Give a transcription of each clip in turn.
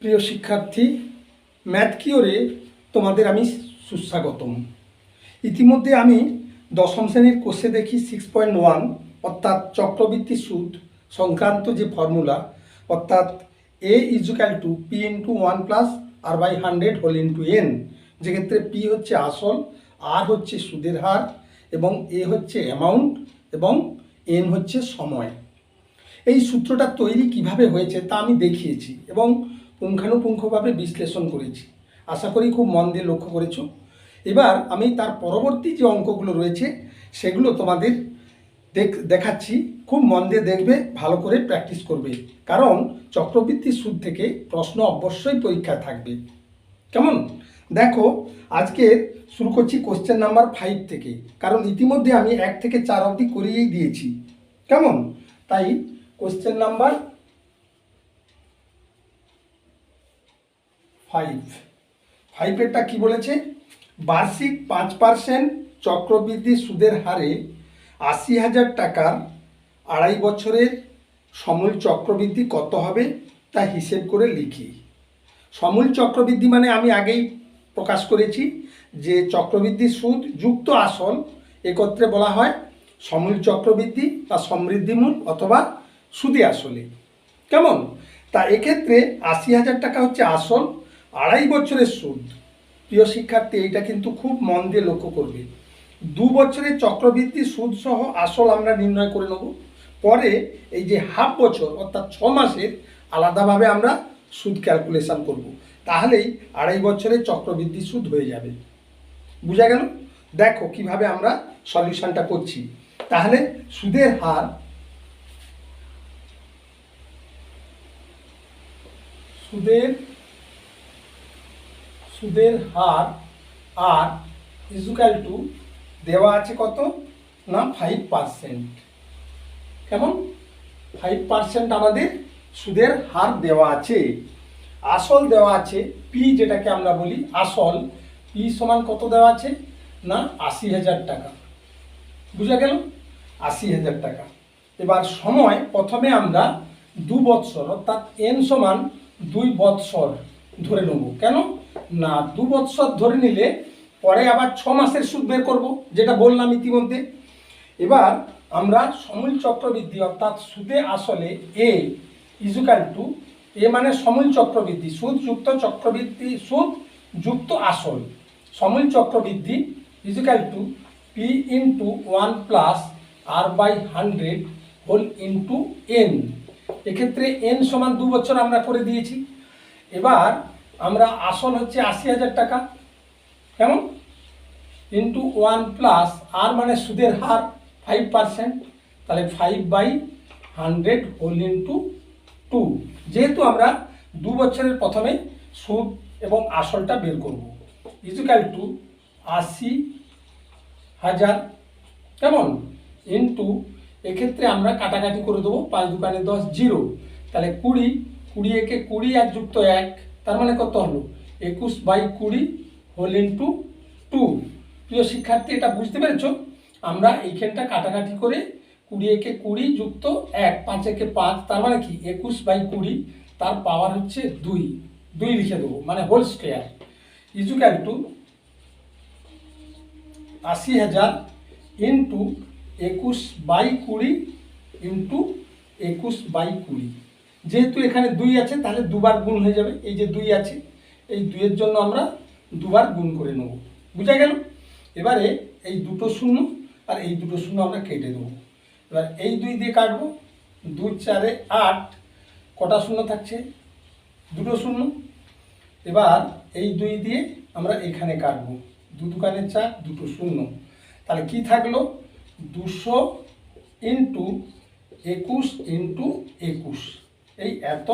প্রিয় শিক্ষার্থী, ম্যাথ কিওরে তোমাদের আমি সুস্বাগতম। ইতিমধ্যে আমি দশম শ্রেণীর কোর্সে দেখি 6.1 অর্থাৎ চক্রবৃদ্ধি সুদ সংক্রান্ত যে ফর্মুলা, অর্থাৎ a equal to P into 1+r/100 যেক্ষেত্রে পি হচ্ছে আসল, আর হচ্ছে সুদের হার এবং এ হচ্ছে অ্যামাউন্ট এবং এন হচ্ছে সময়। এই সূত্রটা তৈরি কিভাবে হয়েছে তা আমি দেখিয়েছি এবং পুঙ্খানুপুঙ্খভাবে বিশ্লেষণ করেছি। আশা করি খুব মন দিয়ে লক্ষ্য করেছো। এবার আমি তার পরবর্তী যে অঙ্কগুলো রয়েছে সেগুলো তোমাদের দেখাচ্ছি। খুব মন দিয়ে দেখবে, ভালো করে প্র্যাকটিস করবে, কারণ চক্রবৃদ্ধি সুদ থেকে প্রশ্ন অবশ্যই পরীক্ষায় থাকবে। কেমন? দেখো, আজকে শুরু করছি কোশ্চেন নাম্বার 5 থেকে, কারণ ইতিমধ্যে আমি 1 থেকে 4 অবধি করিয়েই দিয়েছি। কেমন? তাই কোশ্চেন নাম্বার 5 কি বলেছে? বার্ষিক 5% চক্রবৃদ্ধি সুদের হারে 80,000 টাকার 2.5 বছরের সমূল চক্রবৃদ্ধি কত হবে তা হিসেব করে লিখি। সমূল চক্রবৃদ্ধি মানে আমি আগেই প্রকাশ করেছি যে চক্রবৃদ্ধি সুদ যুক্ত আসল একত্রে বলা হয় সমূল চক্রবৃদ্ধি বা সমৃদ্ধিমূল অথবা সুদে আসলে। কেমন? তা এক্ষেত্রে 80,000 টাকা হচ্ছে আসল, 2.5 বছরের সুদ। প্রিয় শিক্ষার্থী, এইটা কিন্তু খুব মন দিয়ে লক্ষ্য করবে। 2 বছরের চক্রবৃদ্ধি সুদ সহ আসল আমরা নির্ণয় করে নেব, পরে এই যে হাফ বছর অর্থাৎ 6 মাসের আলাদাভাবে আমরা সুদ ক্যালকুলেশন করব, তাহলেই 2.5 বছরের চক্রবৃদ্ধি সুদ হয়ে যাবে। বুঝা গেল? দেখো কিভাবে আমরা সলিউশনটা করছি। তাহলে সুদের হার আর ইজুক্যাল টু দেওয়া আছে কত না 5%। কেমন? 5% আমাদের সুদের হার দেওয়া আছে। আসল দেওয়া আছে পি, যেটাকে আমরা বলি আসল, পি সমান কত দেওয়া আছে না 80,000 টাকা। বুঝা গেল? 80,000 টাকা। এবার সময় প্রথমে আমরা 2 বৎসর অর্থাৎ এন সমান 2 বৎসর ধরে নেব। কেন না 2 বৎসর ধরে নিলে পরে আবার 6 মাসের সুদ বের করব, যেটা বললাম ইতিমধ্যে। এবার আমরা সমূল চক্রবৃদ্ধি অর্থাৎ সুদে আসলে এ ইজুক্যাল টু, এ মানে সমূল চক্রবৃদ্ধি, সুদ যুক্ত চক্রবৃদ্ধি, সুদ যুক্ত আসল, সমূল চক্রবৃদ্ধি equal to P into 1+r/100 whole into N. এক্ষেত্রে এন সমান 2 বছর আমরা করে দিয়েছি। এবার আমরা আসল হচ্ছে 80,000 টাকা, কেমন, ইন্টু 1+r মানে সুদের হার 5%, তাহলে 5/100 হোল ইন্টু 2। যেহেতু আমরা 2 বছরের প্রথমে সুদ এবং আসলটা বের করব, ইজুক্যাল টু 80,000, কেমন, ইন্টু, এক্ষেত্রে আমরা কাটাকাটি করে দেবো, 5 দুগুণে 10, 0, তাহলে 20, 20 একে 20 আর যুক্ত 1, তার মানে কত হলো 21/20 হোল ইন্টু 2। প্রিয় শিক্ষার্থী, এটা বুঝতে পেরেছো? আমরা এইখানটা কাটাকাটি করে 20 একে 20 যুক্ত 1, 5 একে 5, তার মানে কি 21/20, তার পাওয়ার হচ্ছে 2 লিখে দেবো, মানে whole square, equal to 80,000 into 21/20 into 21/20। যেহেতু এখানে 2 আছে তাহলে দুবার গুণ হয়ে যাবে, এই যে 2 আছে, এই 2 এর জন্য আমরা দুবার গুণ করে নেব। বুঝা গেল? এবারে এই দুটো শূন্য আর এই দুটো শূন্য আমরা কেটে দেবো। এবার এই 2 দিয়ে কাটবো, 2 4 8, কটা শূন্য থাকছে? দুটো শূন্য। এবার এই 2 দিয়ে আমরা এখানে কাটবো, 2 দুগুণে 4, দুটো শূন্য, তাহলে কি থাকলো 200 ইন্টু 21 ইন্টু 21, এই এত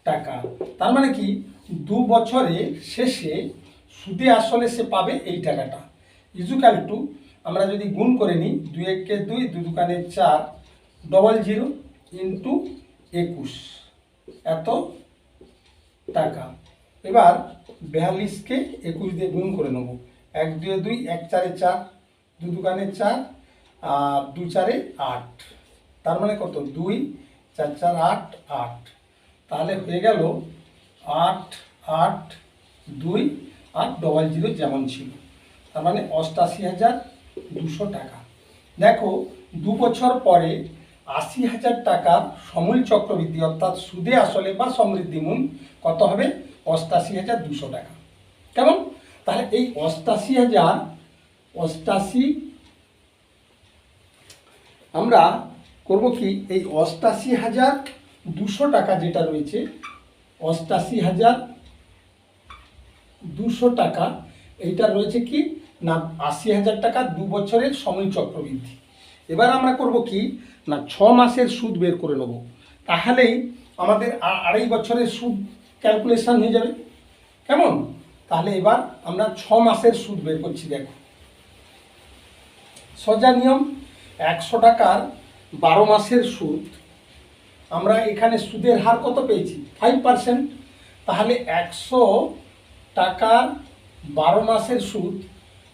টাকা। তার মানে কি 2 বছরের শেষে সুদে আসলে সে পাবে এই টাকাটা, ইজুক্যাল টু, আমরা যদি গুণ করে নিই, 2 একে 2, 2 দুগুণে 4, 00 ইন্টু 21, এত টাকা। এবার 42কে 21 দিয়ে গুণ করে নেব, 1 2 2, 1 4 4, 2 দুগুণে 4 আর 2 4 8, তার মানে কত 2 4 4 8 8, তাহলে হয়ে গেল আট আট দুই আর ডবল জিরো যেমন ছিল, তার মানে 88,200 টাকা। দেখো 2 বছর পরে 80,000 টাকার সমূল চক্রবৃদ্ধি অর্থাৎ সুদে আসলে বা সমৃদ্ধি মূল কত হবে? 88,200 টাকা। কেমন? তাহলে এই 88,000 আমরা করব কি, এই 88,200 টাকা যেটা রয়েছে, 88,200 টাকা, এইটা রয়েছে কি না 80,000 টাকা 2 বছরের সমূল চক্রবৃদ্ধি। এবার আমরা করব কি না 6 মাসের সুদ বের করে নেব, তাহলেই আমাদের 2.5 বছরের সুদ ক্যালকুলেশন হয়ে যাবে। কেমন? তাহলে এবার আমরা 6 মাসের সুদ বের করছি। দেখো সোজা নিয়ম, 100 টাকার 12 মাসের সুদ, আমরা এখানে সুদের হার কত পেয়েছি? 5%। তাহলে 100 টাকার 12 মাসের সুদ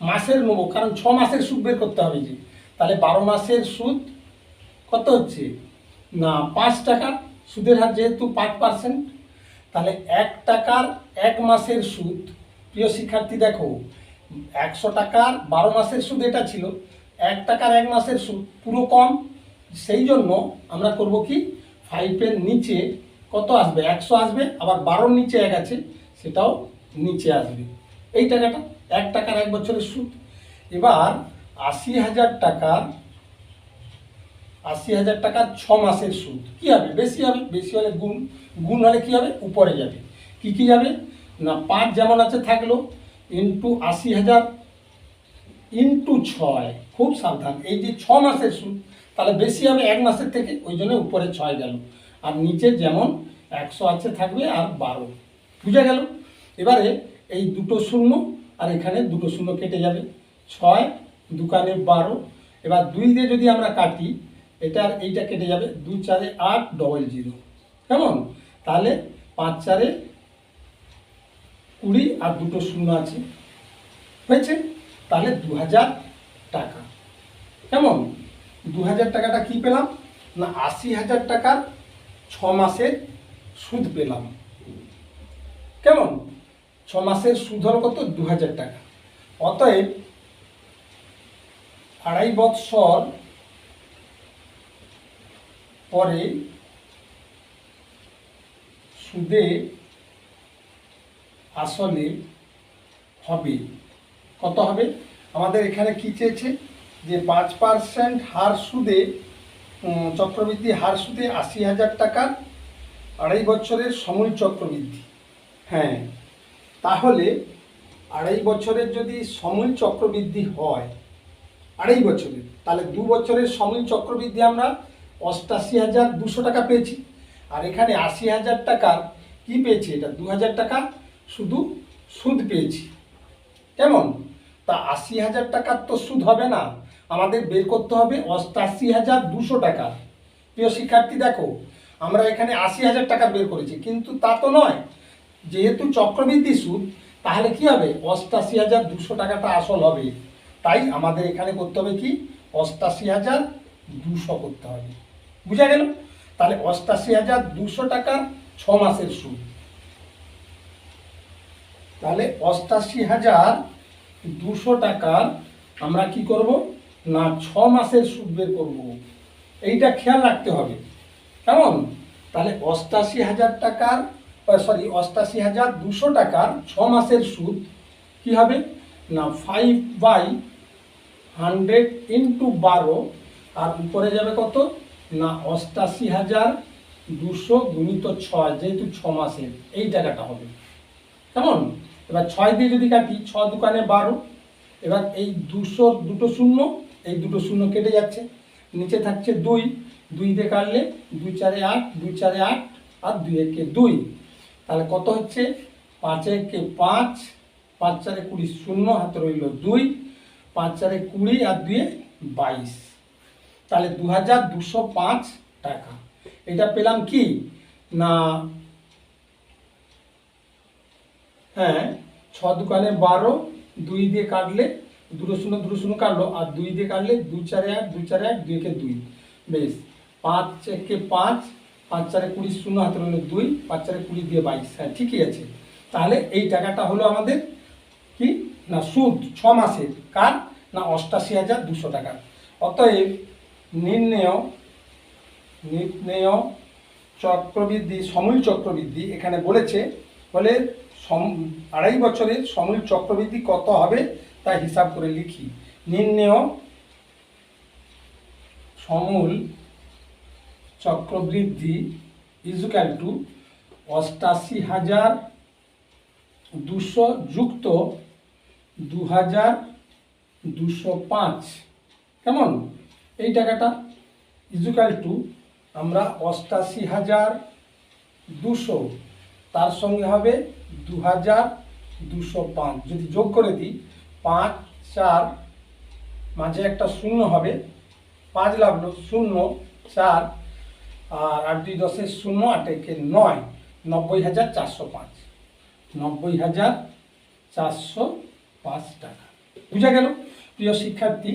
মাসের নেবো, কারণ 6 মাসের সুদ বের করতে হবে যে, তাহলে 12 মাসের সুদ কত হচ্ছে না 5 টাকা, সুদের হার যেহেতু 5%। তাহলে 1 টাকার 1 মাসের সুদ, প্রিয় শিক্ষার্থী দেখো 100 টাকার 12 মাসের সুদ এটা ছিল, 1 টাকার 1 মাসের সুদ পুরো কম, সেই জন্য আমরা করব কি 5-এর নিচে কত আসবে? 100 আসবে, আবার 12-র নিচে 1 আছে, সেটাও নিচে আসবে। এই টাকাটা 1 টাকার 1 বছরের সুদ। এবার 80,000 টাকার 6 মাসের সুদ কি হবে? বেশি হবে, বেশি হলে গুণ, গুণ হলে কি হবে? উপরে যাবে। কি যাবে না 5 যেমন আছে থাকলো, ইন্টু 80,000 ইন্টু 6, খুব সাবধান, এই যে 6 মাসের সুদ, তাহলে বেশি হবে 1 মাসের থেকে, ওই জন্য উপরে 6 গেল, আর নিচে যেমন 100 আছে থাকবে আর 12, বুঝে গেল? এবারে এই দুটো শূন্য আর এখানে দুটো শূন্য কেটে যাবে, 6 দুকানে 12, এবার 2 দিয়ে যদি আমরা কাটি, এটা আর এইটা কেটে যাবে, 2 4 8 ডবল জিরো। কেমন? তাহলে 5 4 20 আর দুটো শূন্য আছে, হয়েছে? তাহলে 2,000 টাকা। কেমন? 2,000 টাকাটা কি পেলাম না 80,000 টাকার 6 মাসের সুদ পেলাম। কেমন? 6 মাসের সুদ হল কত? 2,000 টাকা। অতএব 2.5 বৎসর পরে সুদে আসলে হবে কত হবে? আমাদের এখানে কি চেয়েছে যে 5% হার সুদে, চক্রবৃদ্ধি হার সুদে 80,000 টাকার 2.5 বছরের সমূল চক্রবৃদ্ধি। হ্যাঁ, তাহলে 2.5 বছরের যদি সমূল চক্রবৃদ্ধি হয় 2.5 বছরের, তাহলে 2 বছরের সমূল চক্রবৃদ্ধি আমরা 88,200 টাকা পেয়েছি, আর এখানে 80,000 টাকার কি পেয়েছি? এটা 2,000 টাকা শুধু সুদ পেয়েছি। কেমন? তা 80,000 টাকার তো সুদ হবে না, আমাদের বের করতে হবে 88,200 টাকা। প্রিয় শিক্ষার্থী দেখো, আমরা এখানে 80,000 টাকা বের করেছি, কিন্তু তা তো নয়, যেহেতু চক্রবৃদ্ধি সুদ, তাহলে কি হবে? 88,200 টাকাটা আসল হবে। তাই আমাদের এখানে করতে হবে কি 88,200 করতে হবে। বুঝা গেল? তাহলে 88,200 টাকার 6 মাসের সুদ, তাহলে 88,200 টাকার আমরা কি করব না 6 মাসের সুদ বের করব। এইটা খেয়াল রাখতে হবে। কেমন? তাহলে 88,000 টাকার 88,200 টাকার 6 মাসের সুদ কি হবে না 5/100 ইন্টু 12, আর উপরে যাবে কত না 88,200 গুণিত 6, যেহেতু 6 মাসের এই টাকাটা হবে। কেমন? এবার 6 দিয়ে যদি কাটি, 6 দুকানে 12, এবার এই 200 দুটো শূন্য, এই দুটো শূন্য কেটে যাচ্ছে, নিচে থাকছে 2, 2 দিয়ে কাটলে 2 4 8, 2 4 8 আর 2 1 2, তাহলে কত হচ্ছে 5 1 5, 5 4 20, শূন্য হাতে রইল 2, 5 4 20 আর 2 22, তাহলে 2,205 টাকা। এটা পেলাম কি না, হ্যাঁ 6 দুকানে 12, 2 দিয়ে কাটলে দুটো শূন্য কাটলো, আর 2 দিয়ে কাটলে 2 4 8, 2 4 8, 2 1 2, বেশ 5 1 5, 5 4 20, শূন্য হাতে রইল 2, 5 4 20 দিয়ে 22। হ্যাঁ ঠিকই আছে। তাহলে এই টাকাটা হলো আমাদের কি না সুদ 6 মাসের, কার না 88,200 টাকা। অতএব নির্ণেয় চক্রবৃদ্ধি, সমূল চক্রবৃদ্ধি এখানে বলেছে, বলে 2.5 বছরের সমূল চক্রবৃদ্ধি কত হবে তা হিসাব করে লিখি। নির্ণেয় সমূল চক্রবৃদ্ধি ইজুক্যাল টু 88,200 যুক্ত 2,205। কেমন? এই টাকাটা ইজুক্যাল টু আমরা 88,200 তার সঙ্গে হবে 2,205, যদি যোগ করে দিই 5 4 মাঝে একটা শূন্য হবে, 5 লাগলো 0 4 আর 8 2 10 0 8 1 9, 90,405, 90,405 টাকা। বুঝা গেল? প্রিয় শিক্ষার্থী,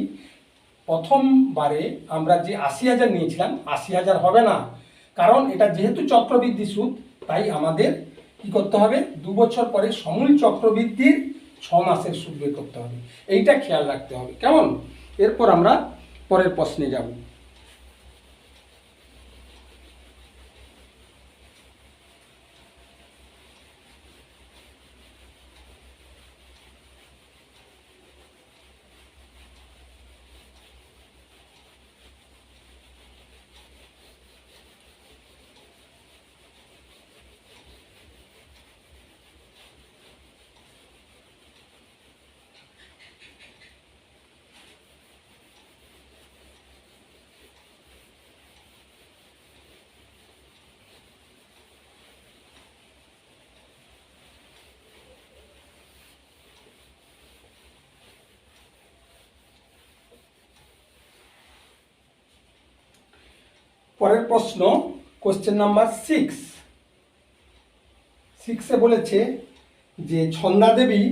প্রথমবারে আমরা যে 80,000 নিয়েছিলাম 80,000 হবে না, কারণ এটা যেহেতু চক্রবৃদ্ধি সুদ, তাই আমাদের কি করতে হবে 2 বছর পরে সমূল চক্রবৃদ্ধির 6 মাসের সুদ বের করতে হবে। এইটা খেয়াল রাখতে হবে। কেমন? এরপর আমরা পরের প্রশ্নে যাব। পরের প্রশ্ন, কোশ্চেন নাম্বার 6 বলেছে যে ছন্দাদেবী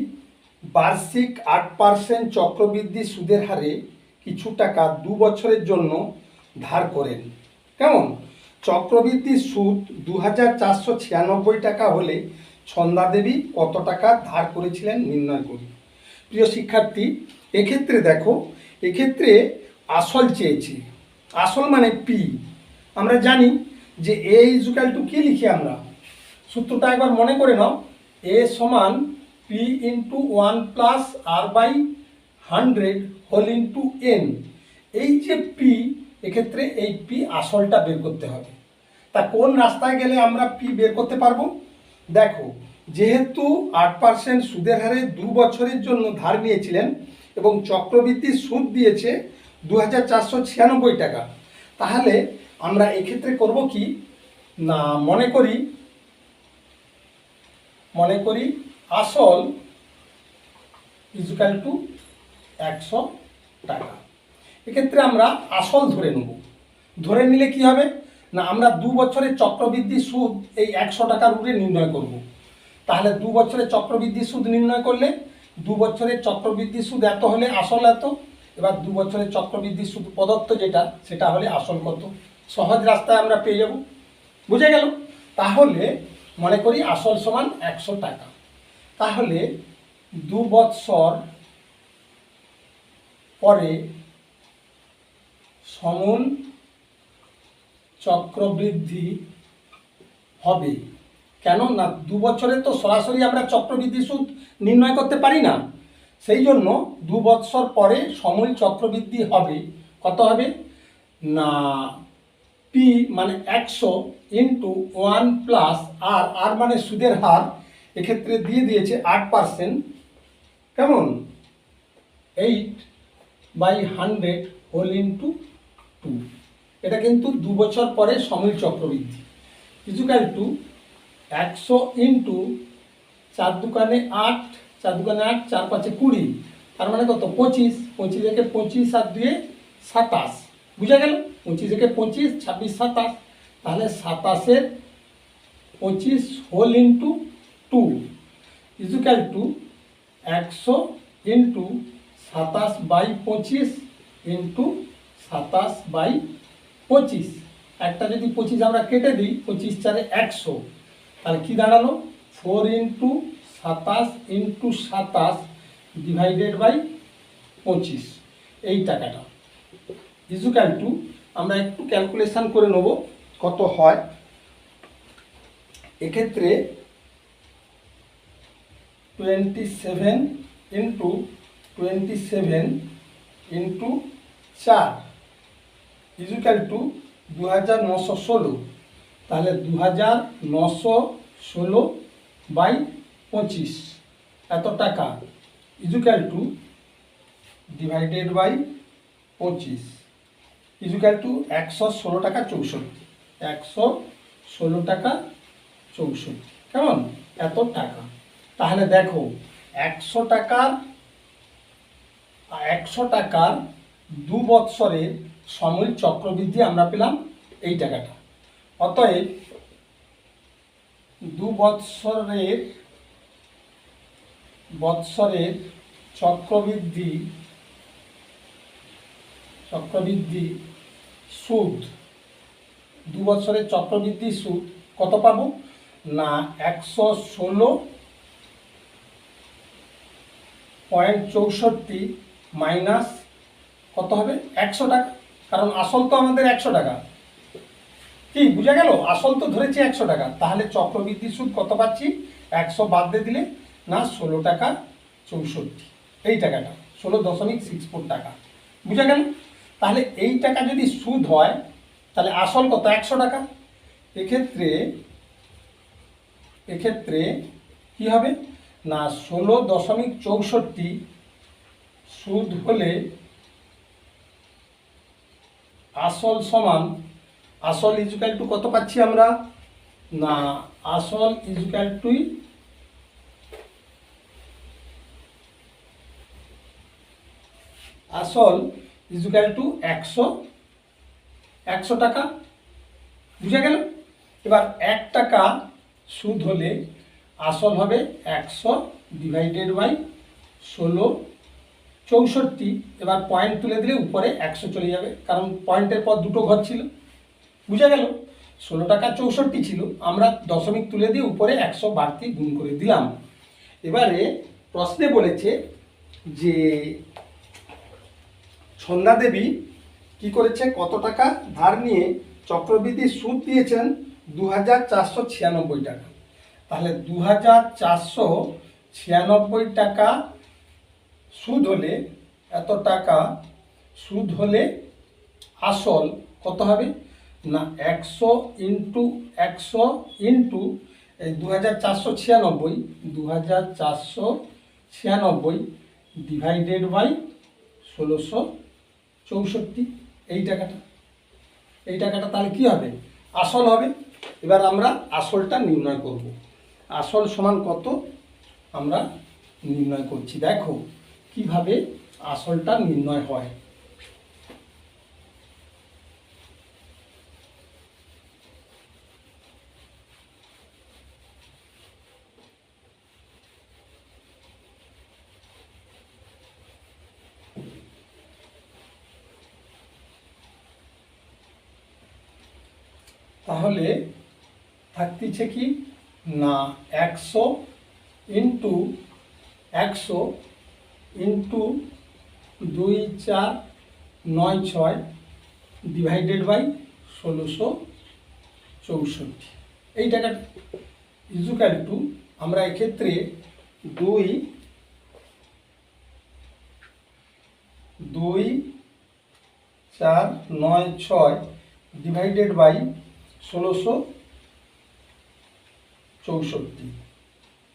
বার্ষিক 8% চক্রবৃদ্ধি সুদের হারে কিছু টাকা 2 বছরের জন্য ধার করেন। কেমন? চক্রবৃদ্ধি সুদ 2,496 টাকা হলে ছন্দাদেবী কত টাকা ধার করেছিলেন নির্ণয় করি। প্রিয় শিক্ষার্থী, এক্ষেত্রে দেখো, এক্ষেত্রে আসল চেয়েছে। আসল মানে পি। আমরা জানি যে এ ইজুক্যাল টু কি লিখি আমরা, সূত্রটা একবার মনে করে নাও। এ সমান P into 1 plus R by 100 whole into N. এই যে পি, এক্ষেত্রে এই পি আসলটা বের করতে হবে। তা কোন রাস্তায় গেলে আমরা পি বের করতে পারবো? দেখো, যেহেতু 8% সুদের হারে 2 বছরের জন্য ধার নিয়েছিলেন এবং চক্রবৃদ্ধির সুদ দিয়েছে 2,496 টাকা, তাহলে আমরা এক্ষেত্রে করব কি না, মনে করি আসল ইজুক্যাল টু 100 টাকা। এক্ষেত্রে আমরা আসল ধরে নেব। ধরে নিলে কি হবে না, আমরা 2 বছরের চক্রবৃদ্ধি সুদ এই 100 টাকার উপরে নির্ণয় করব। তাহলে 2 বছরের চক্রবৃদ্ধি সুদ নির্ণয় করলে 2 বছরের চক্রবৃদ্ধি সুদ এত হলে আসল এত। এবার 2 বছরের চক্রবৃদ্ধি সুদ প্রদত্ত যেটা, সেটা হলে আসল কত। সহজ রাস্তায় আমরা পেয়ে যাব। বুঝে গেল? তাহলে মনে করি আসল সমান 100 টাকা। তাহলে 2 বৎসর পরে সমূল চক্রবৃদ্ধি হবে। কেন না, 2 বছরে তো সরাসরি আমরা চক্রবৃদ্ধি সুদ নির্ণয় করতে পারি না, সেই জন্য 2 বৎসর পরে সমূল চক্রবৃদ্ধি হবে। কত হবে না, পি মানে 100 ইন্টু 1 প্লাস আর মানে সুদের হার, এক্ষেত্রে দিয়ে দিয়েছে 8%। কেমন? 8/100 হোল ইন্টু 2। এটা কিন্তু 2 বছর পরে সমূল চক্রবৃদ্ধি ইজুক্যাল টু 100 ইন্টু 4 দুকানে 8, 4 দুকানে 8, 4 5 20, তার মানে কত 25। 25 থেকে 25 আর 2 27। বুঝা গেল? 25 থেকে 25, 26 27, তাহলে 27-এর 25 whole into 2 equal to 100 into 27/25 into 27/25। একটা যদি 25 আমরা কেটে দিই, 25 4 100, তাহলে কি দাঁড়ালো 4 ইন্টু 27 ইন্টু 27 ডিভাইডেড বাই 25, এই টাকাটা ইজুকাল টু, আমরা একটু ক্যালকুলেশন করে নেব কত হয়। এক্ষেত্রে 27 ইন্টু 27 ইন্টু 4 ইজুকাল টু 2916, তাহলে 2916 বাই 25 এত টাকা equal to divided by 25 equal to 116 টাকা 64, 116 টাকা 64, কেমন এত টাকা। তাহলে দেখো 100 টাকার 2 বৎসরের সাময়িক চক্রবৃদ্ধি আমরা পেলাম এই টাকাটা। অতএব 2 বৎসরের চক্রবৃদ্ধি সুদ, 2 বছরের চক্রবৃদ্ধি সুদ কত পাবো না 116.64 মাইনাস কত হবে 100 টাকা, কারণ আসল তো আমাদের 100 টাকা। কি বুঝা গেল, আসল তো ধরেছি 100 টাকা, তাহলে চক্রবৃদ্ধি সুদ কত পাচ্ছি 100 বাদ দিয়ে দিলে না 16 টাকা 64, এই টাকাটা 16.64 টাকা, বুঝা গেল। তাহলে এই টাকা যদি সুদ হয় তাহলে আসল কত 100 টাকা। এক্ষেত্রে কি হবে না 16.64 সুদ হলে আসল সমান, আসল ইজুকাল টু কত পাচ্ছি আমরা না আসল ইজুকাল টু 100 টাকা, বুঝা গেল। এবার 1 টাকা সুদ হলে আসল হবে 100 ডিভাইডেড বাই 16.64, এবার পয়েন্ট তুলে দিলে উপরে 100 চলে যাবে, কারণ পয়েন্টের পর দুটো ঘর ছিল, বুঝা গেল। 16 টাকা 64 ছিল, আমরা দশমিক তুলে দিয়ে উপরে 100 বাড়তি গুণ করে দিলাম। এবারে প্রশ্নে বলেছে যে সন্ধ্যা দেবী কি করেছে, কত টাকা ধার নিয়ে চক্রবৃদ্ধি সুদ দিয়েছেন 2496 টাকা। তাহলে 2496 টাকা সুদ হলে, এত টাকা সুদ হলে আসল কত হবে না 100 ইন্টু 100 ইন্টু 2496 ডিভাইডেড বাই 1664, এই টাকাটা তাহলে কি হবে আসল হবে। এবার আমরা আসলটা নির্ণয় করব, আসল সমান কত আমরা নির্ণয় করছি, দেখো কিভাবে আসলটা নির্ণয় হয়। তাহলে থাকতেছে কি না 100 ইন্টু 100 ইন্টু 2 4 9 6 ডিভাইডেড বাই 1664, এই টাকাটা ইজুকাল টু, আমরা এক্ষেত্রে 2 4 9 6 ডিভাইডেড বাই 1664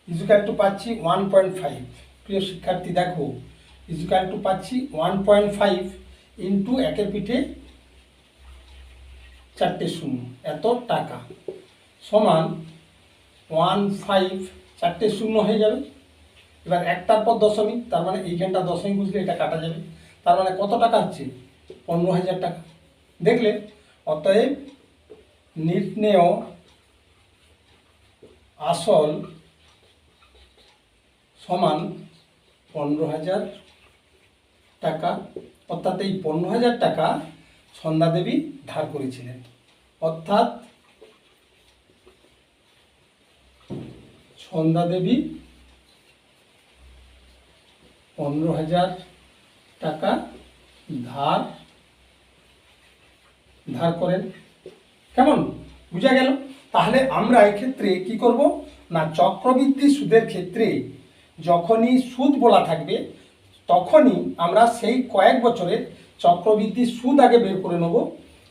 ইজুকাল টু পাচ্ছি 1.5। প্রিয় শিক্ষার্থী দেখো ইজুকাল টু পাচ্ছি 1.5 ইন্টু একের পিঠে 4টে শূন্য, এত টাকা সমান 15, 4টে শূন্য হয়ে যাবে। এবার একটার পর দশমিক, তার মানে এইখানটা দশমিক বুঝলে এটা কাটা যাবে, তার মানে কত টাকা হচ্ছে 15,000 টাকা। দেখলে অতএব নির্ণেয় আসল সমান 15,000 টাকা, অর্থাৎ এই 15,000 টাকা সন্ধ্যা দেবী ধার করেছিলেন। অর্থাৎ সন্ধ্যা দেবী 15,000 টাকা ধার করেন। কেমন বুঝা গেল? তাহলে আমরা এক্ষেত্রে কি করব না, চক্রবৃদ্ধি সুদের ক্ষেত্রে যখনই সুদ বলা থাকবে তখনই আমরা সেই কয়েক বছরের চক্রবৃদ্ধি সুদ আগে বের করে নেব,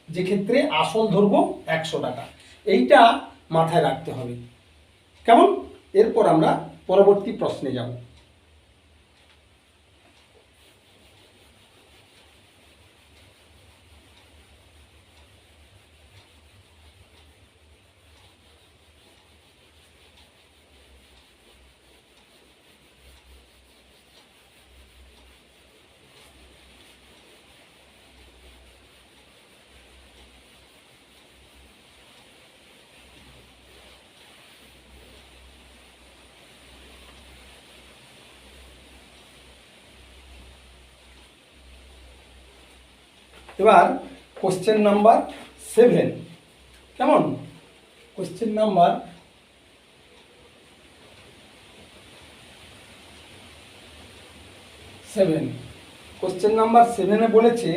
যে ক্ষেত্রে আসল ধরব 100 টাকা। এইটা মাথায় রাখতে হবে। কেমন? এরপর আমরা পরবর্তী প্রশ্নে যাব। এবার কোশ্চেন নাম্বার 7। কেমন? Question number 7। কোশ্চেন নাম্বার 7-এ বলেছে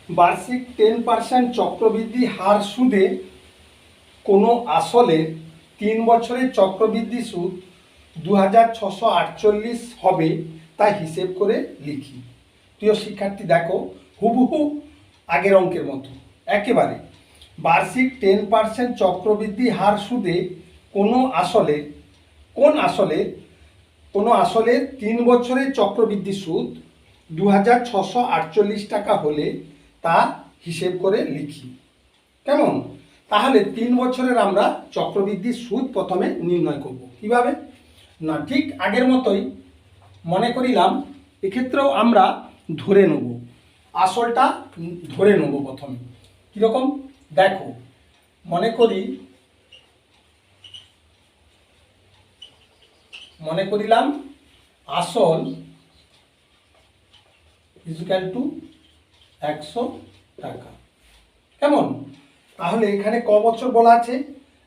বার্ষিক 10% চক্রবৃদ্ধি হার সুদে কোনো আসলের 3 বছরের চক্রবৃদ্ধি সুদ 2,648 হবে, তা হিসেব করে লিখি। প্রিয় শিক্ষার্থী দেখো, হুবহু আগের অঙ্কের মতো একেবারে বার্ষিক 10% চক্রবৃদ্ধি হার সুদে কোনো আসলের 3 বছরের চক্রবৃদ্ধি সুদ 2,648 টাকা হলে তা হিসেব করে লিখি। কেমন? তাহলে 3 বছরের আমরা চক্রবৃদ্ধি সুদ প্রথমে নির্ণয় করব। কিভাবে না, ঠিক আগের মতোই মনে করিলাম এক্ষেত্রেও আমরা ধরে নেব, আসলটা ধরে নেব প্রথমে। কীরকম দেখো, মনে করিলাম আসল ইকুয়াল টু 100 টাকা। কেমন? তাহলে এখানে ক বছর বলা আছে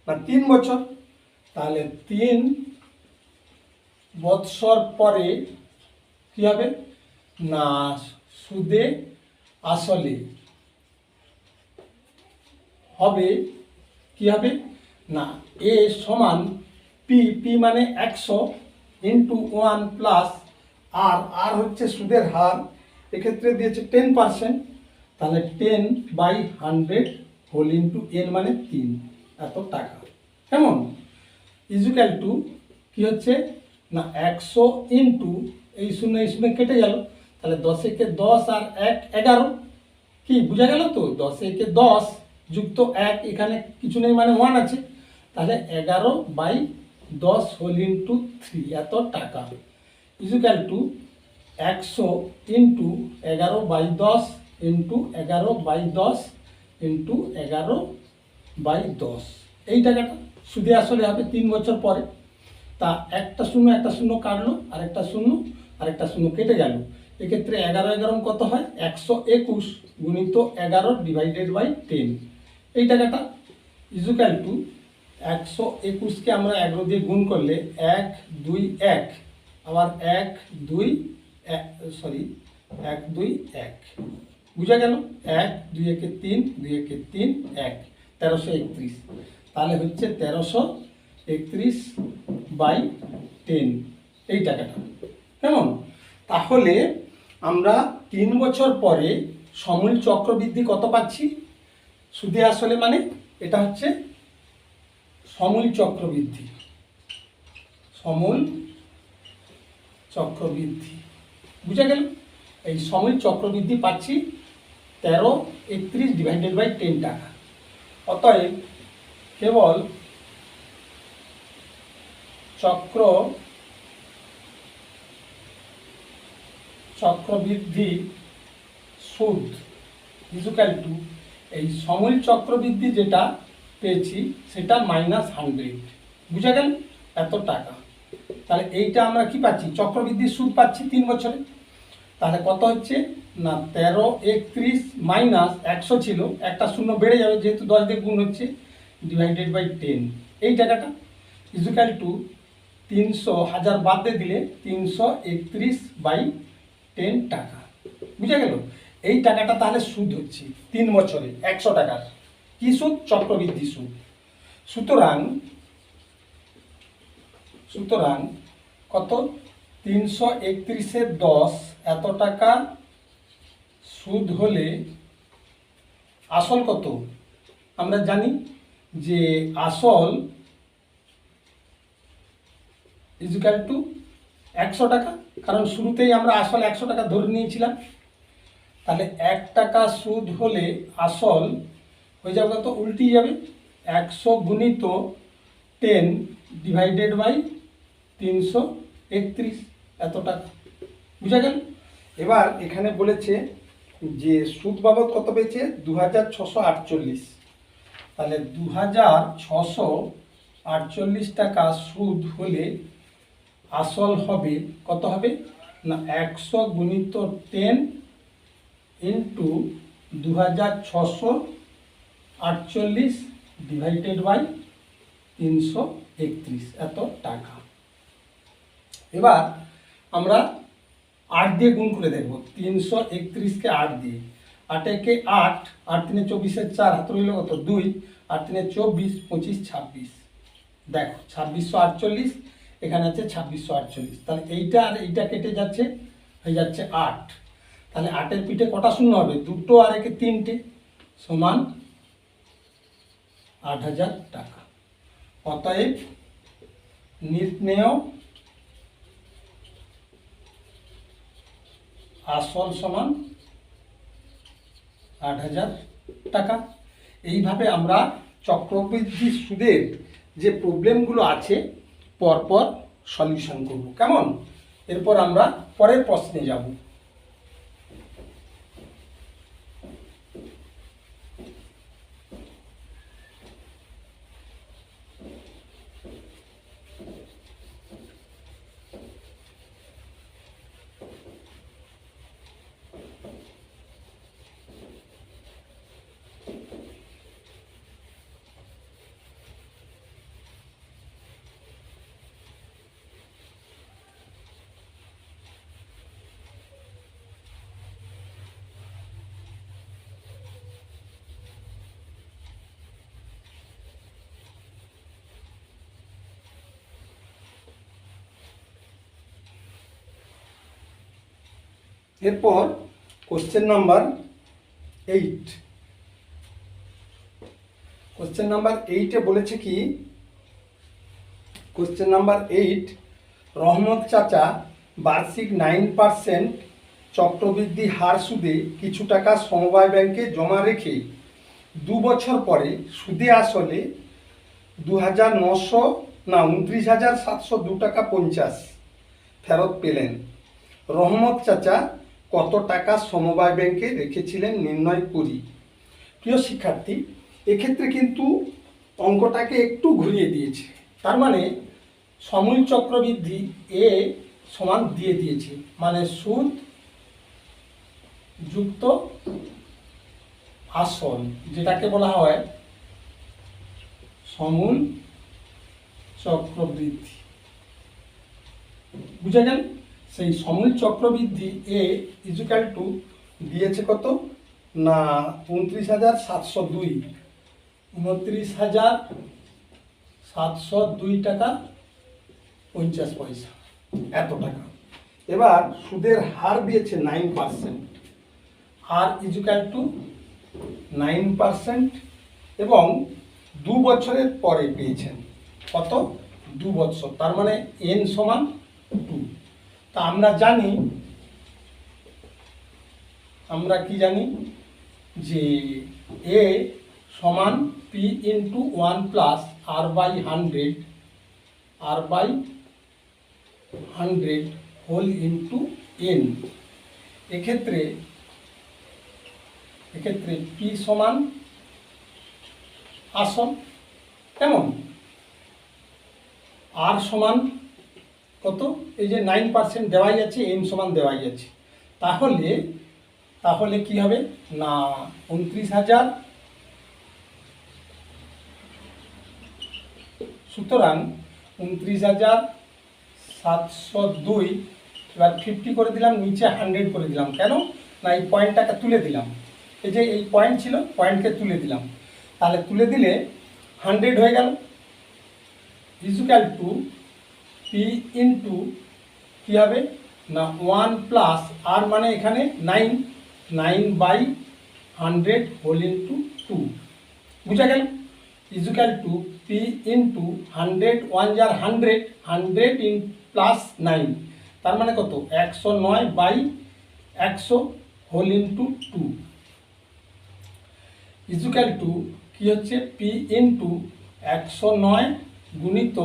না, 3 বছর। তাহলে 3 বৎসর পরে কি হবে না, সুদে আসলে হবে কি হবে না, এ সমান পি মানে 100 ইন্টু 1 প্লাস আর হচ্ছে সুদের হার, এক্ষেত্রে দিয়েছে 10%, তাহলে 10/100 হোল ইন্টু এন মানে 3, এত টাকা। কেমন? ইজুক্যাল টু কি হচ্ছে না, 100 ইন্টু এই শূন্য কেটে গেল, তাহলে 10 একে 10 আর 1 11। কি বুঝা গেল তো? 10 একে 10 যুক্ত 1, এখানে কিছু নেই মানে 1 আছে, তাহলে 11/10 হোল ইন্টু 3, এত টাকা। Equal to 100 into 11/10 into 11/10 into 11/10, এই টাকাটা সুদে আসলে হবে 3 বছর পরে। তা একটা শূন্য কাটলো, আরেকটা শূন্য কেটে গেল, এক্ষেত্রে 11 কত হয় 121 গুণিত 11 ডিভাইডেড বাই 10, এই টাকাটা। ইজুক্যাল টু 121কে আমরা 11 দিয়ে গুণ করলে 1 2 1, আবার 1 2 1 বুঝা গেল? 1 2 একে 3 2 একে 3 1, 1331। তাহলে হচ্ছে 1331/10, এই টাকাটা। কেমন? তাহলে আমরা 3 বছর পরে সমূল চক্রবৃদ্ধি কত পাচ্ছি সুদে আসলে, মানে এটা হচ্ছে সমূল চক্রবৃদ্ধি। বুঝা গেল? এই সমূল চক্রবৃদ্ধি পাচ্ছি 1331 ডিভাইডেড বাই 10 টাকা। অতএব কেবল চক্রবৃদ্ধি সুদ ইকুয়াল টু এই সমূল চক্রবৃদ্ধি যেটা পেয়েছি সেটা -100, বুঝা গেল? এত টাকা। তাহলে এইটা আমরা কি পাচ্ছি, চক্রবৃদ্ধি সুদ পাচ্ছি 3 বছরে। তাহলে কত হচ্ছে না 1331 মাইনাস 100 ছিল, একটা শূন্য বেড়ে যাবে যেহেতু 10 দিয়ে গুণ হচ্ছে, ডিভাইডেড বাই 10। এই টাকাটা ইজুক্যাল টু 300,000 বাদ দিয়ে দিলে 331/10 টাকা। বুঝা গেল? এই টাকাটা তাহলে সুদ হচ্ছে 3 বছরে 100 টাকার। কি সুদ? চক্রবৃদ্ধি সুদ। সুতরাং কত 331-এর 10 এত টাকা সুদ হলে আসল কত? আমরা জানি যে আসল ইজুক্যাল টু 100 টাকা, কারণ শুরুতেই আমরা আসল 100 টাকা ধরে নিয়েছিলাম। তাহলে 1 টাকা সুদ হলে আসল হয়ে যাবে কত? উল্টিয়ে যাবে, 100 গুণিত 10 ডিভাইডেড বাই 331 এত টাকা। বুঝা গেল? এবার এখানে বলেছে যে সুদ বাবদ কত পেয়েছে? 2648। তাহলে 2648 টাকা সুদ হলে আসল হবে কত হবে না 100 গুণিত 10 ইন্টু 2648 ডিভাইডেড বাই 331 এত টাকা। এবার আমরা 8 দিয়ে গুণ করে দেখব। 331-কে 8 দিয়ে, 8-একে 8, 8 3 24-এর 4 হাত রইল কত? 2, 8 3 24, 25 26। দেখো 2648, এখানে আছে 2648। তাহলে এইটা আর এইটা কেটে যাচ্ছে, হয়ে যাচ্ছে 8। তাহলে 8-এর পিঠে কটা শূন্য হবে? 2টো আর একে 3টে, সমান 8000 টাকা। অতএব নির্ণেয় আসল সমান 8000 টাকা। এইভাবে আমরা চক্রবৃদ্ধি সুদের যে প্রবলেমগুলো আছে পরপর সলিউশন করব। কেমন? এরপর আমরা পরের প্রশ্নে যাব। এরপর কোশ্চেন নাম্বার 8। কোশ্চেন নাম্বার 8-এ বলেছে কি? কোশ্চেন নাম্বার 8, রহমত চাচা বার্ষিক 9% চক্রবৃদ্ধি হার সুদে কিছু টাকা সমবায় ব্যাংকে জমা রেখে 2 বছর পরে সুদে আসলে 29,702 টাকা 50 ফেরত পেলেন। রহমত চাচা কত টাকা সমবায় ব্যাংকে রেখেছিলেন নির্ণয় করি। প্রিয় শিক্ষার্থী, এক্ষেত্রে কিন্তু অঙ্কটাকে একটু ঘুরিয়ে দিয়েছে। তার মানে সমূল চক্রবৃদ্ধি এ সমান দিয়ে দিয়েছে, মানে সুদ যুক্ত আসল, যেটাকে বলা হয় সমূল চক্রবৃদ্ধি। বুঝা গেল? সেই সমূল চক্রবৃদ্ধি এ ইজুক্যাল টু দিয়েছে কত না 29,702, 29,702 টাকা 50 পয়সা, এত টাকা। এবার সুদের হার দিয়েছে 9%, আর ইজুক্যাল টু 9%, এবং 2 বছরের পরে পেয়েছেন কত? 2 বছর, তার মানে n সমান 2। তা আমরা কি জানি যে a সমান p into 1 plus r/100 whole into n। এক্ষেত্রে p সমান আসল, কেমন? r সমান কত? এই যে 9% দেওয়াই আছে, n সমান দেওয়াই আছে, তাহলে তাহলে কি হবে না 29,000, সুতরাং 29,702, এবার 50 করে দিলাম, নিচে 100 করে দিলাম। কেন না এই পয়েন্টটাকে তুলে দিলাম, এই যে এই পয়েন্ট ছিল, পয়েন্টকে তুলে দিলাম, তাহলে তুলে দিলে 100 হয়ে গেল, ইকুয়াল টু পি ইন্টু কী হবে না 1 প্লাস আর মানে এখানে 9/100 হোল ইন্টু 2, বুঝা গেল, ইকুয়াল টু পি ইন্টু 100, 1 যার 100, 100 ইন প্লাস 9, তার মানে কত 109/100 হোল ইন্টু 2, ইকুয়াল টু কী হচ্ছে পি ইন্টু 109 গুণিত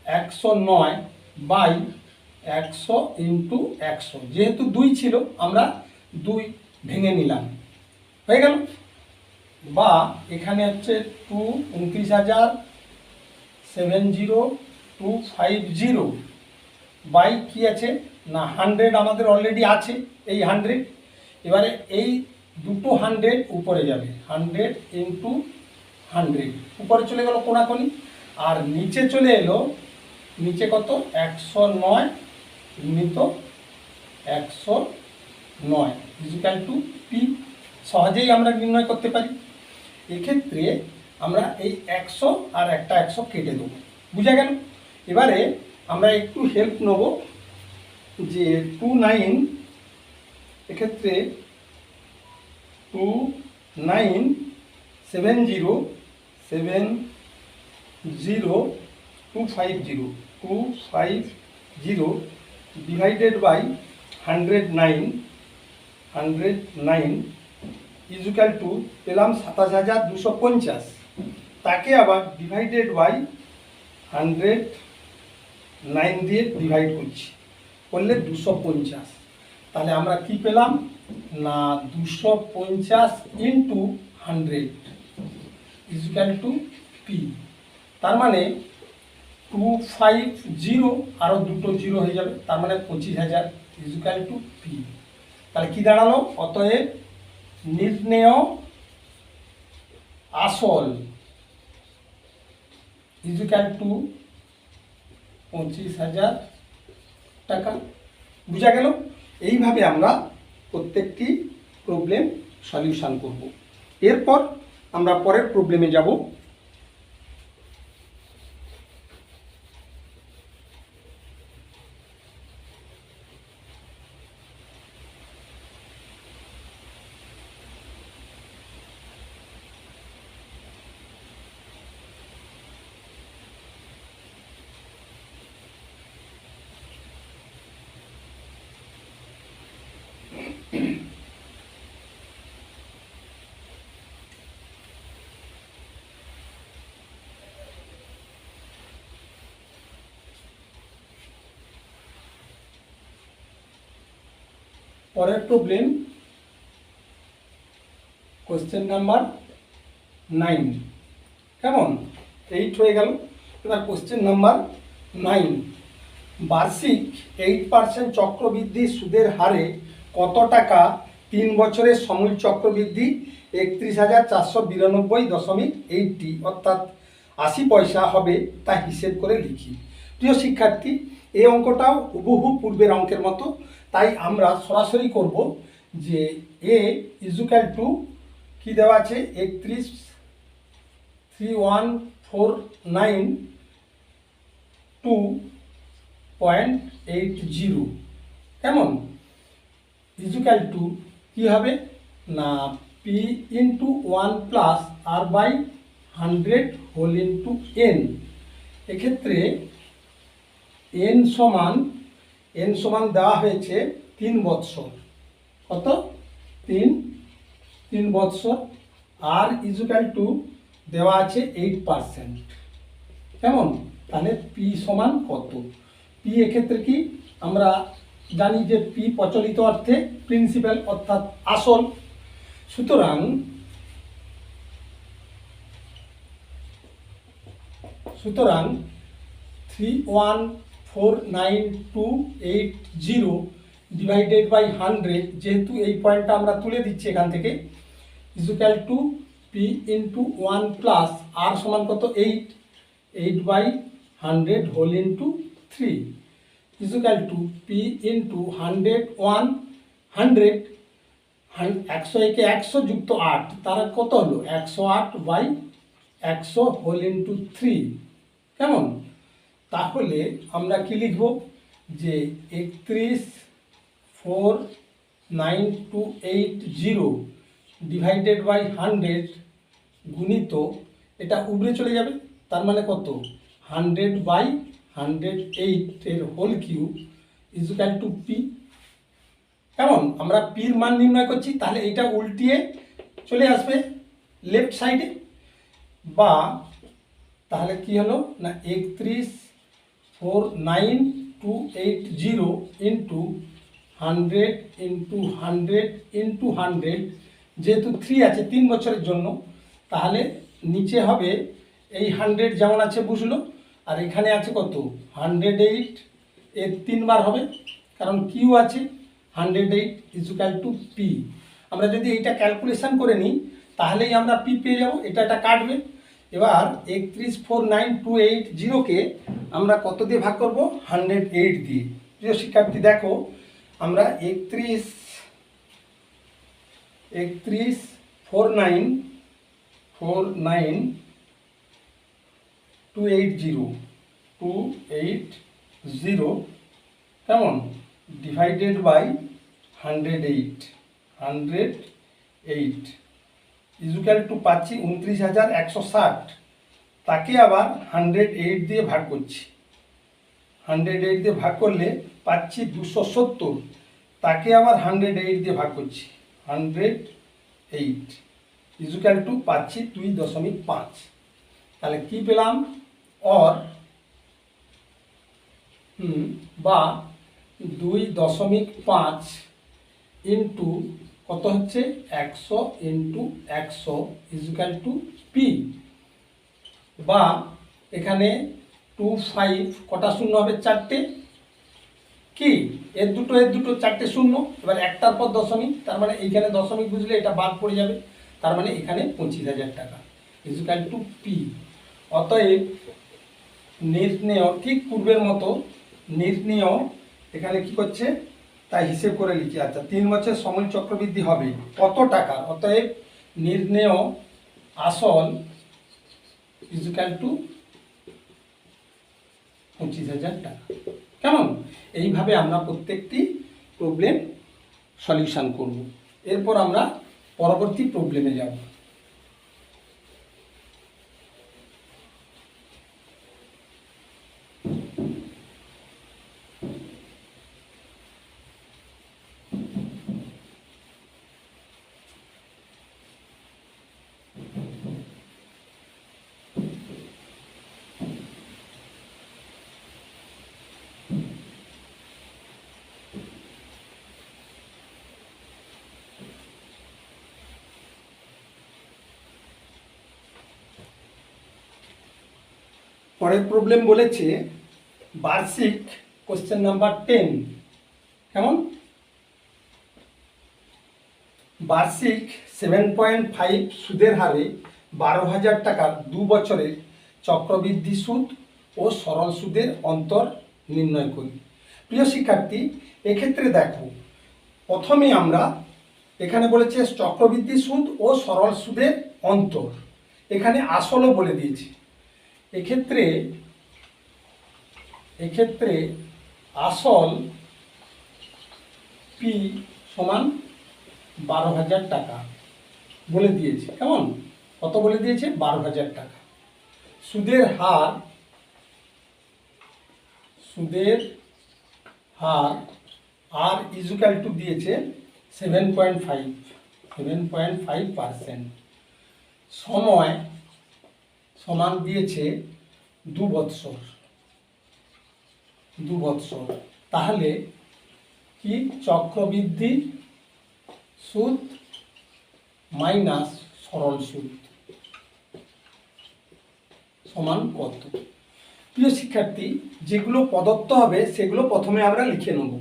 109/100 ইন্টু 100, যেহেতু 2 ছিল আমরা 2 ভেঙে নিলাম, হয়ে গেল। বা এখানে হচ্ছে 29,70250 বাই কি আছে না 100 আমাদের অলরেডি আছে, এই 100, এবারে এই দুটো 100 উপরে যাবে, 100 ইন্টু 100 উপরে চলে গেল কোনাকুনি, আর নিচে চলে এলো, নিচে কত 109 গুণিত 109 ইকুয়াল টু পি, সহজেই আমরা নির্ণয় করতে পারি। এক্ষেত্রে আমরা এই 100 আর একটা 100 কেটে দেবো, বুঝা গেল। এবারে আমরা একটু হেল্প নেব, যে 29, এক্ষেত্রে 2970250 ডিভাইডেড বাই 109 ইকুয়াল টু পেলাম 27,250, তাকে আবার ডিভাইডেড বাই 109 দিয়ে ডিভাইড করছি, করলে 250, তাহলে আমরা কি পেলাম না 250 ইন্টু 100 ইকুয়াল টু পি, তার মানে 250, আরও দুটো জিরো হয়ে যাবে, তার মানে 25,000 ইকুয়াল টু পি। তাহলে কি দাঁড়ালো, অতএব নির্ণেয় আসল ইকুয়াল টু 25,000 টাকা, বুঝা গেল। এইভাবে আমরা প্রত্যেকটি প্রবলেম সলিউশন করব। এরপর আমরা পরের প্রবলেমে যাব। পরের প্রবলেম কোশ্চেন নাম্বার 9, কেমন 8 হয়ে গেল। এবার কোশ্চেন নাম্বার 9, বার্ষিক 8% চক্রবৃদ্ধি সুদের হারে কত টাকা 3 বছরের সমূল চক্রবৃদ্ধি 31,492.80 অর্থাৎ 80 পয়সা হবে তা হিসেব করে লিখি। প্রিয় শিক্ষার্থী, এই অঙ্কটাও হুবহু পূর্বের অঙ্কের মতো, তাই আমরা সরাসরি করব যে এ ইকুয়াল টু কী দেওয়া আছে 31,31492.80, কেমন ইকুয়াল টু কী হবে না P into 1 plus R by 100 whole into N. এক্ষেত্রে এন সমান দেওয়া হয়েছে 3 বৎসর, কত 3 বৎসর, আর ইকুয়াল টু দেওয়া আছে 8%, কেমন, তাহলে পি সমান কত, পি এক্ষেত্রে কি আমরা জানি যে পি প্রচলিত অর্থে প্রিন্সিপাল অর্থাৎ আসল, সুতরাং 31,492.80 ডিভাইডেড বাই 100, যেহেতু এই পয়েন্টটা আমরা তুলে দিচ্ছি এখান থেকে, equal to P into 1 plus R সমান কত 8 by 100 whole into 3 equal to P into 100 100 একে 100 যুক্ত 8, তারা কত হলো 108 বাই 100 হোল ইন্টু 3। কেমন? তাহলে আমরা কি লিখব যে 31,49280 ডিভাইডেড বাই 100 গুণিত, এটা উপরে চলে যাবে, তার মানে কত 100 বাই 108 এর whole cube equal to P. কেমন? আমরা পির মান নির্ণয় করছি, তাহলে এটা উল্টিয়ে চলে আসবে লেফট সাইডে, বা তাহলে কি হলো না 31,49280 ইন্টু 100 ইন্টু 100 ইন্টু 100, যেহেতু 3 আছে 3 বছরের জন্য, তাহলে নিচে হবে এই 100 যেমন আছে বুঝলো, আর এখানে আছে কত 108 এর 3 বার হবে, কারণ কিউ আছে 108 ইজুক্যাল টু পি। আমরা যদি এইটা ক্যালকুলেশন করে নিই তাহলেই আমরা পি পেয়ে যাব, এটা কাটবে। এবার 31,49280 আমরা কত দিয়ে ভাগ করব 108 দিয়ে। প্রিয় শিক্ষার্থী দেখো, আমরা 280 কেমন ডিভাইডেড বাই 108 ইজুক্যাল টু পাচ্ছি 29,160, তাকে আবার 108 দিয়ে ভাগ করছি, 108 দিয়ে ভাগ করলে পাচ্ছি 270, তাকে আবার 108 দিয়ে ভাগ করছি 108 ইজুক্যাল টু পাচ্ছি 2.5। তাহলে কি পেলাম? অর বা 2.5 ইন্টু কত হচ্ছে 100 ইন্টু 100 ইজুক্যাল টু পি, বা এখানে 25 কটা শূন্য হবে 4টে, কি এর দুটো 4টে শূন্য, এবার একটার পর দশমিক, তার মানে এইখানে দশমিক বুঝলে এটা বাদ পড়ে যাবে, তার মানে এখানে 25,000 টাকা ইজুক্যাল টু পি। অতএব নির্ণেয় ঠিক পূর্বের মতো নির্ণেয় এখানে কি করছে তাই হিসেব করে লিখি। আচ্ছা, 3 বছর সমূল চক্রবৃদ্ধি হবে কত টাকা? অতএব নির্ণেয় আসল ইজুক্যাল টু 25,000 টাকা। কেমন? এইভাবে আমরা প্রত্যেকটি প্রবলেম সলিউশন করব। এরপর আমরা পরবর্তী প্রবলেমে যাব। পরের প্রবলেম বলেছে বার্ষিক কোশ্চেন নাম্বার 10। কেমন? বার্ষিক 7.5 সুদের হারে 12,000 টাকার 2 বছরের চক্রবৃদ্ধি সুদ ও সরল সুদের অন্তর নির্ণয় করি। প্রিয় শিক্ষার্থী, এক্ষেত্রে দেখো, প্রথমে আমরা এখানে বলেছে চক্রবৃদ্ধি সুদ ও সরল সুদের অন্তর, এখানে আসলও বলে দিয়েছি। এক্ষেত্রে আসল পি সমান 12,000 টাকা বলে দিয়েছে। কেমন? কত বলে দিয়েছে? 12,000 টাকা। সুদের হার আর ইজুক্যাল টু দিয়েছে 7.5%। সময় সমান দিয়েছে 2 বৎসর। তাহলে কি চক্রবৃদ্ধি সুদ মাইনাস সরল সুদ সমান কত? প্রিয় শিক্ষার্থী, যেগুলো প্রদত্ত হবে সেগুলো প্রথমে আমরা লিখে নেব।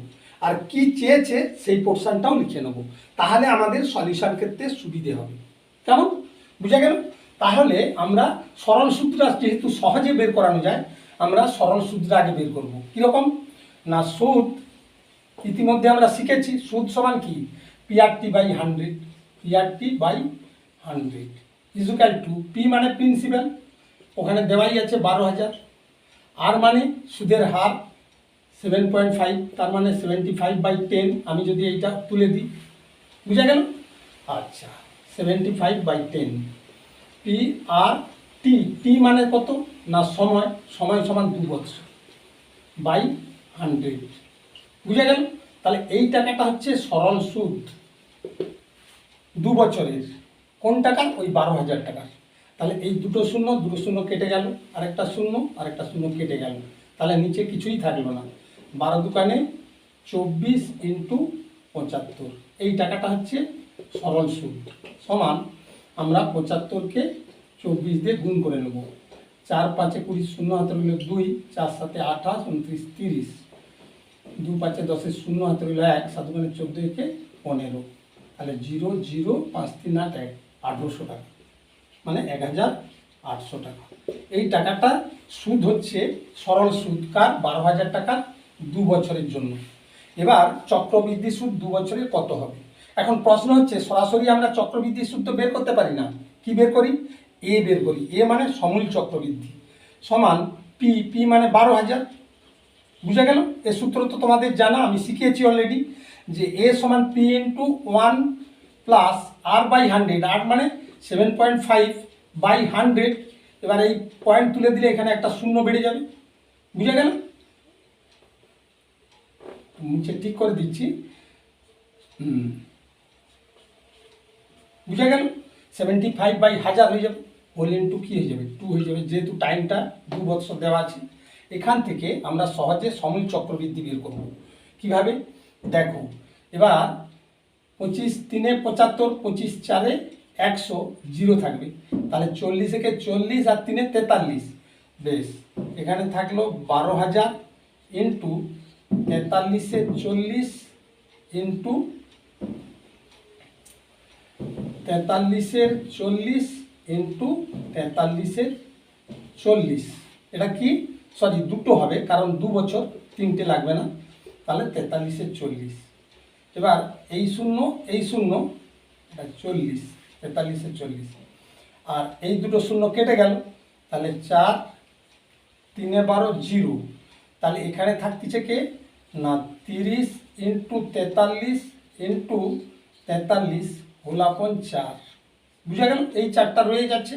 আর কি চেয়েছে সেই পোর্শনটাও লিখে নেব, তাহলে আমাদের সলিউশন ক্ষেত্রে সুবিধে হবে। কেমন, বুঝা গেল? তাহলে আমরা সরল সূত্র যেহেতু সহজে বের করানো যায়, আমরা সরল সূত্র আগে বের করব। কীরকম না, সুদ ইতিমধ্যে আমরা শিখেছি, সুদ সমান কি, PRT by 100, PRT by 100 equal to P মানে প্রিন্সিপাল, ওখানে দেওয়াই আছে 12,000, আর মানে সুদের হার 7.5, তার মানে 75/10। আমি যদি এইটা তুলে দিই, বুঝা গেল? আচ্ছা, 75/10 পি আর টি, টি মানে কত না সময়, সময় সমান 2 বছর বাই 100, বুঝা গেল? তাহলে এই টাকাটা হচ্ছে সরল সুদ 2 বছরের, কোন টাকার, ওই 12,000 টাকার। তাহলে এই দুটো শূন্য কেটে গেল, আরেকটা শূন্য কেটে গেল, তাহলে নিচে কিছুই থাকলো না। 12 দুকানে 24 × 75, এই টাকাটা হচ্ছে সরল সুদ। সমান আমরা 75কে 24 দিয়ে গুণ করে নেব। 4 5 20, শূন্য হাতে রইল 2, 4 7 28, 29 30, 2 5 10, শূন্য হাতে রইল 1, 7 × 14 = 15, তাহলে 0 0 5 3 8 1, 1800 টাকা, মানে 1,800 টাকা। এই টাকাটা সুদ হচ্ছে সরল সুদ কার, 12,000 টাকার 2 বছরের জন্য। এবার চক্রবৃদ্ধি সুদ 2 বছরে কত হবে? এখন প্রশ্ন হচ্ছে, সরাসরি আমরা চক্রবৃদ্ধি সুদ তো বের করতে পারি না, কি বের করি, এ বের করি। এ মানে সমূল চক্রবৃদ্ধি সমান পি, পি মানে 12,000, বুঝা গেল? এ সূত্র তো তোমাদের জানা, আমি শিখিয়েছি অলরেডি, যে এ সমান P into 1 plus R by 100, R মানে 7.5/100। এবার এই পয়েন্ট তুলে দিলে এখানে একটা শূন্য বেড়ে যাবে, বুঝা গেল? নিচে ঠিক করে দিচ্ছি, বুঝা গেল? 75/1000 হয়ে যাবে, হোল ইন্টু কি হয়ে যাবে, 2 হয়ে যাবে, যেহেতু টাইমটা 2 বছর দেওয়া আছে। এখান থেকে আমরা সহজে সমূল চক্রবৃদ্ধি বের করব। কিভাবে দেখো, এবার 25 3 75, 25 4 100, 0 থাকবে, তাহলে 40 একে 40 আর 3 43, বেশ, এখানে থাকলো 12,000 ইন্টু 43 40 ইন্টু 43 40 ইন্টু 43 40, এটা কি, সরি দুটো হবে কারণ 2 বছর, 3টে লাগবে না, তাহলে 43 40। এবার এই শূন্য এটা 40, 43 40, আর এই দুটো শূন্য কেটে গেল, তাহলে 4 3 12 0, তাহলে এখানে থাকতেছে কে না 30 ইন্টু 43 ইন্টু 43 হোল আপন 4, বুঝা গেল? এই 4টা রয়ে যাচ্ছে,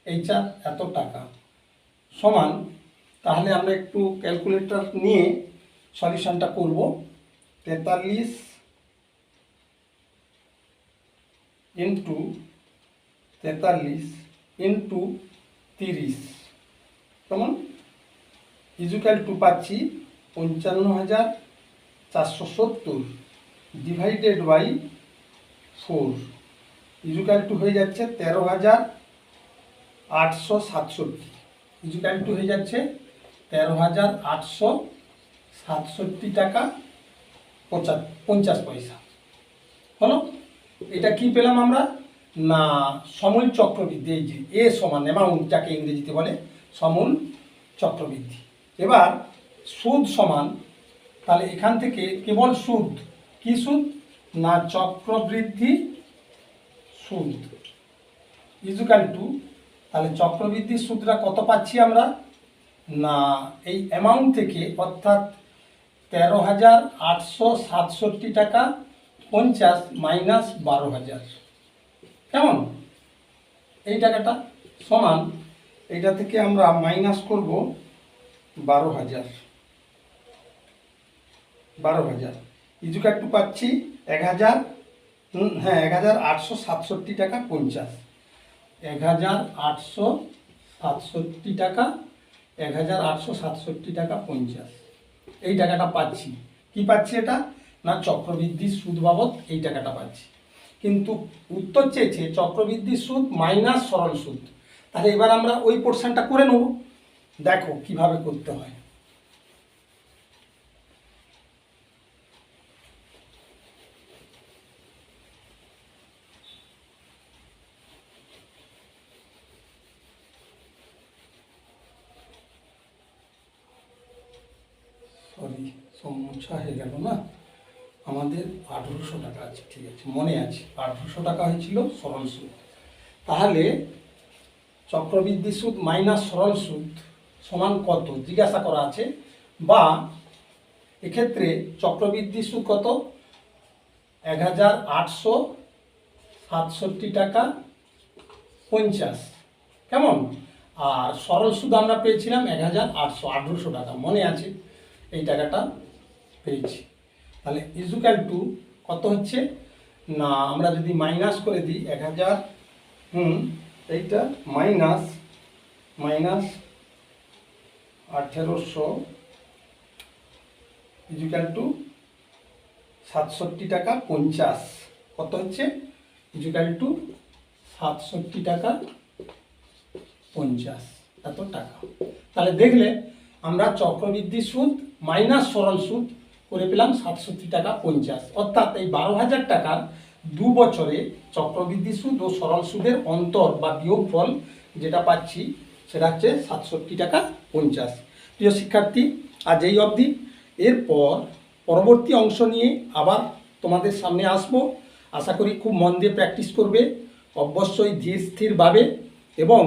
এই 4 এত টাকা সমান, তাহলে আমরা একটু ক্যালকুলেটর নিয়ে সলিউশনটা করব। 43 ইন্টু 43 ইন্টু 30 কেমন ইজুক্যাল টু পাচ্ছি 55,470 ডিভাইডেড বাই 4 ইজুক্যাল টু হয়ে যাচ্ছে 13,867, ইজুক্যাল টু হয়ে যাচ্ছে 13,867 টাকা 50 পয়সা। হলো, এটা কি পেলাম আমরা না সমূল চক্রবৃদ্ধি, এই যে এ সমান অ্যামাউন্ট, যাকে ইংরেজিতে বলে সমূল চক্রবৃদ্ধি। এবার সুদ সমান, তাহলে এখান থেকে কেবল সুদ, কি সুদ না চক্রবৃদ্ধি সুদ, ইজুক্যাল টু, তাহলে চক্রবৃদ্ধি সুদটা কত পাচ্ছি আমরা না এই অ্যামাউন্ট থেকে, অর্থাৎ 13,867 টাকা 50 মাইনাস 12,000, কেমন, এই টাকাটা সমান, এইটা থেকে আমরা মাইনাস করব 12,000 ইজুক্যাল টু পাচ্ছি 1,867 টাকা 50, 1,867 টাকা 1,867 টাকা 50, এই টাকাটা পাচ্ছি। কি পাচ্ছি এটা না চক্রবৃদ্ধি সুদ বাবদ এই টাকাটা পাচ্ছি, কিন্তু উত্তর চেয়েছে চক্রবৃদ্ধি সুদ মাইনাস সরল সুদ। তাহলে এবার আমরা ওই পোর্শনটা করে নেব, দেখো কিভাবে করতে হয়। সরি, সব মোছা হয়ে গেল না, আমাদের 1800 টাকা আছে, ঠিক আছে মনে আছে 1800 টাকা হয়েছিল সরল সুদ। তাহলে চক্রবৃদ্ধি সুদ মাইনাস সরল সুদ সমান কত জিজ্ঞাসা করা আছে, বা এক্ষেত্রে চক্রবৃদ্ধি সুদ কত 1867 টাকা 50, কেমন, আর সরল সুদ আমরা পেয়েছিলাম 1800 টাকা, মনে আছে এই টাকাটা পেয়েছি। তাহলে ইজুক্যাল টু কত হচ্ছে না, আমরা যদি মাইনাস করে দিই 1000, এইটা মাইনাস 1800 ইজুক্যাল টু 67 টাকা 50, কত হচ্ছে ইজুক্যাল টু 67 টাকা 50, এত টাকা। তাহলে দেখলে আমরা চক্রবৃদ্ধি সুদ মাইনাস সরল সুদ করে পেলাম 67 টাকা 50, অর্থাৎ এই 12,000 টাকার 2 বছরে চক্রবৃদ্ধি সুদ ও সরল সুদের অন্তর বা বিয়োগফল যেটা পাচ্ছি সেটা হচ্ছে 67 টাকা 50। প্রিয় শিক্ষার্থী, আজ এই অবধি। এরপর পরবর্তী অংশ নিয়ে আবার তোমাদের সামনে আসবো। আশা করি খুব মন দিয়ে প্র্যাকটিস করবে, অবশ্যই ধীর স্থিরভাবে, এবং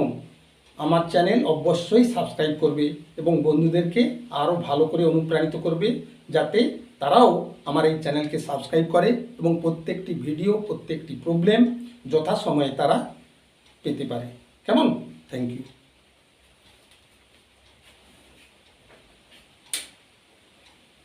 আমার চ্যানেল অবশ্যই সাবস্ক্রাইব করবে এবং বন্ধুদেরকে আরও ভালো করে অনুপ্রাণিত করবে যাতে তারাও আমার এই চ্যানেলকে সাবস্ক্রাইব করে এবং প্রত্যেকটি ভিডিও, প্রত্যেকটি প্রবলেম যথাসময়ে তারা পেতে পারে। কেমন? Thank you.